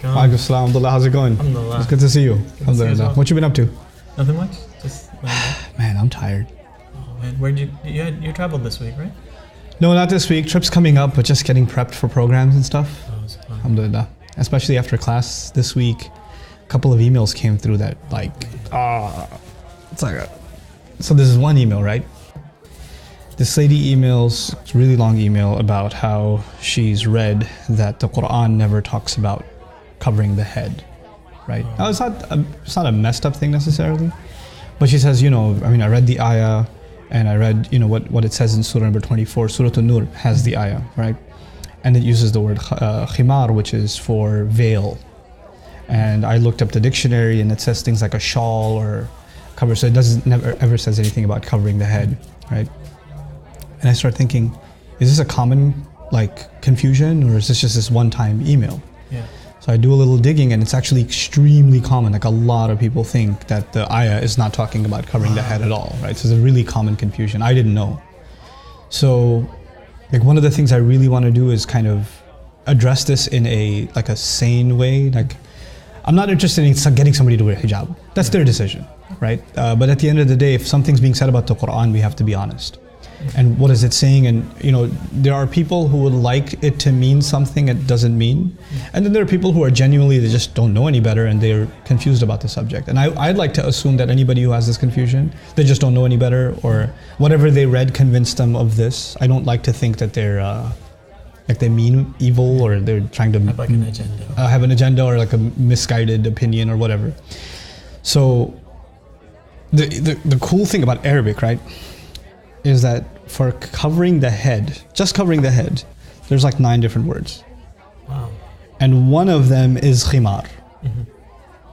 Alaikum Assalam, Alhamdulillah, how's it going? Alhamdulillah. It's good to see you. Alhamdulillah. Well. What you been up to? Nothing much. Just Man, I'm tired. Oh man, where'd you traveled this week, right? No, not this week. Trip's coming up, but just getting prepped for programs and stuff. Oh, it's fun. Alhamdulillah. Especially after class this week, a couple of emails came through that it's like so this is one email, right? This lady emails, it's a really long email about how she's read that the Quran never talks about covering the head, right? Now, it's not a messed up thing necessarily, but she says, I read the ayah and I read, what it says in Surah number 24, Surah An-Nur has the ayah, right? And it uses the word khimar, which is for veil. And I looked up the dictionary and it says things like a shawl or cover, so it never ever says anything about covering the head, right? And I start thinking, is this a common confusion, or is this just this one-time email? Yeah. So I do a little digging and it's actually extremely common. Like a lot of people think that the ayah is not talking about covering the head at all, right? So it's a really common confusion. I didn't know. So one of the things I really want to do is kind of address this in a sane way. I'm not interested in getting somebody to wear hijab. That's their decision, right? But at the end of the day, if something's being said about the Quran, we have to be honest. And what is it saying? And there are people who would like it to mean something it doesn't mean. And then there are people who are genuinely, they just don't know any better and they're confused about the subject. And I'd like to assume that anybody who has this confusion, they just don't know any better, or whatever they read convinced them of this. I don't like to think that they're they mean evil, or they're trying to have an agenda. Have an agenda, or a misguided opinion or whatever. So the cool thing about Arabic, right, is that for covering the head, just covering the head, there's 9 different words. Wow. And one of them is khimar,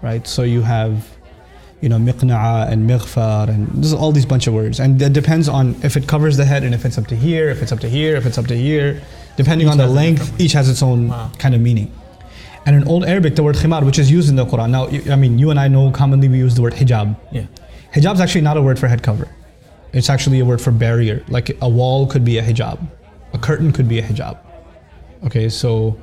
right? So you have, miqna'a and mighfar, and there's all these bunch of words. And that depends on if it covers the head, and if it's up to here, if it's up to here, if it's up to here, depending on the length, each has its own kind of meaning. And in Old Arabic, the word khimar, which is used in the Quran, now, you and I know commonly we use the word hijab. Yeah. Hijab is actually not a word for head cover. It's actually a word for barrier. Like a wall could be a hijab. A curtain could be a hijab. Okay, so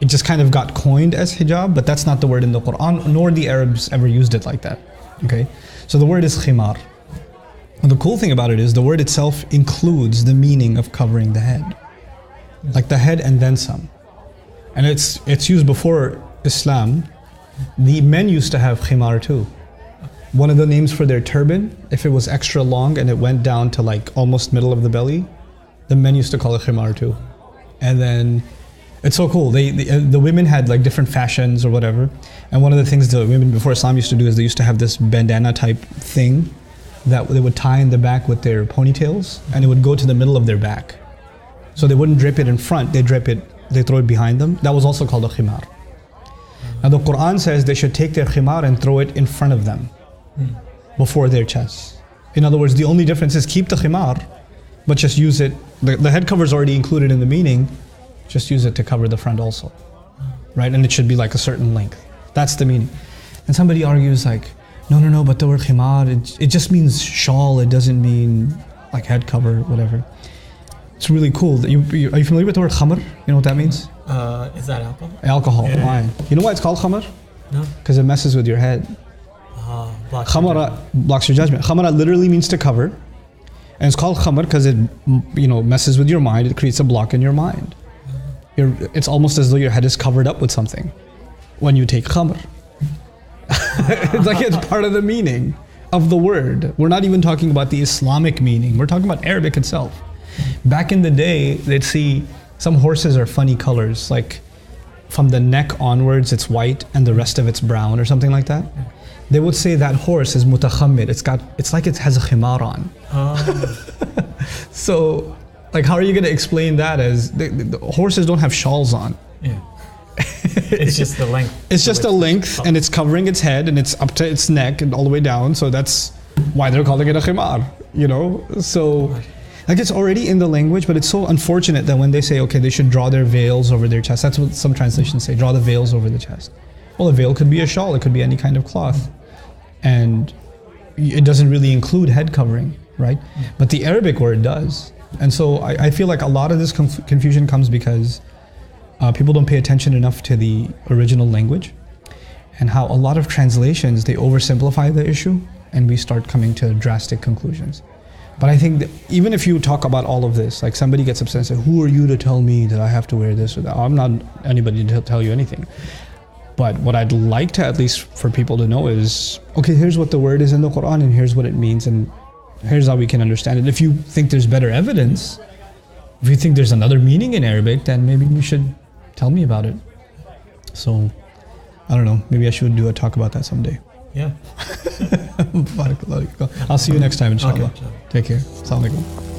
it just kind of got coined as hijab, but that's not the word in the Quran, nor the Arabs ever used it like that. Okay, so the word is khimar. And the cool thing about it is the word itself includes the meaning of covering the head. Like the head and then some. And it's used before Islam. The men used to have khimar too. One of the names for their turban, if it was extra long and it went down to almost middle of the belly, the men used to call it khimar too. And then it's so cool. The women had different fashions or whatever. And one of the things the women before Islam used to do is they used to have this bandana type thing that they would tie in the back with their ponytails, and it would go to the middle of their back. So they wouldn't drape it in front, they throw it behind them. That was also called a khimar. Now the Quran says they should take their khimar and throw it in front of them, before their chests. In other words, the only difference is keep the khimar, but just use it. The head cover is already included in the meaning. Just use it to cover the front also, right? And it should be a certain length. That's the meaning. And somebody argues no, but the word khimar, it just means shawl. It doesn't mean head cover, whatever. It's really cool. Are you familiar with the word khamr? You know what that means? Is that alcohol? Alcohol, Yeah. wine. You know why it's called khamr? No. Because it messes with your head. Khamara blocks your judgment. Khamara literally means to cover, and it's called khamr because it messes with your mind. It creates a block in your mind. It's almost as though your head is covered up with something when you take khamr. It's part of the meaning of the word. We're not even talking about the Islamic meaning. We're talking about Arabic itself. Back in the day, they'd see some horses are funny colors, from the neck onwards it's white and the rest of it's brown or something like that. They would say that horse is mutakhammir. It's like it has a khimar on. So, how are you going to explain that as the horses don't have shawls on? Yeah. It's just the length. It's just a length, and it's covering its head, and it's up to its neck and all the way down. So that's why they're calling it a khimar. So it's already in the language, but it's so unfortunate that when they say, okay, they should draw their veils over their chest. That's what some translations say, draw the veils over the chest. Well, a veil could be a shawl, it could be any kind of cloth. And it doesn't really include head covering, right? But the Arabic word does. And so I feel like a lot of this confusion comes because people don't pay attention enough to the original language, and how a lot of translations, they oversimplify the issue and we start coming to drastic conclusions. But I think that even if you talk about all of this, like somebody gets upset and says, who are you to tell me that I have to wear this or that? I'm not anybody to tell you anything. But what I'd like to, at least for people to know, is, okay, here's what the word is in the Quran and here's what it means and here's how we can understand it. If you think there's better evidence, if you think there's another meaning in Arabic, then maybe you should tell me about it. So, I don't know, maybe I should do a talk about that someday. Yeah. I'll see you next time, inshallah. Okay, Take care. Assalamu alaikum.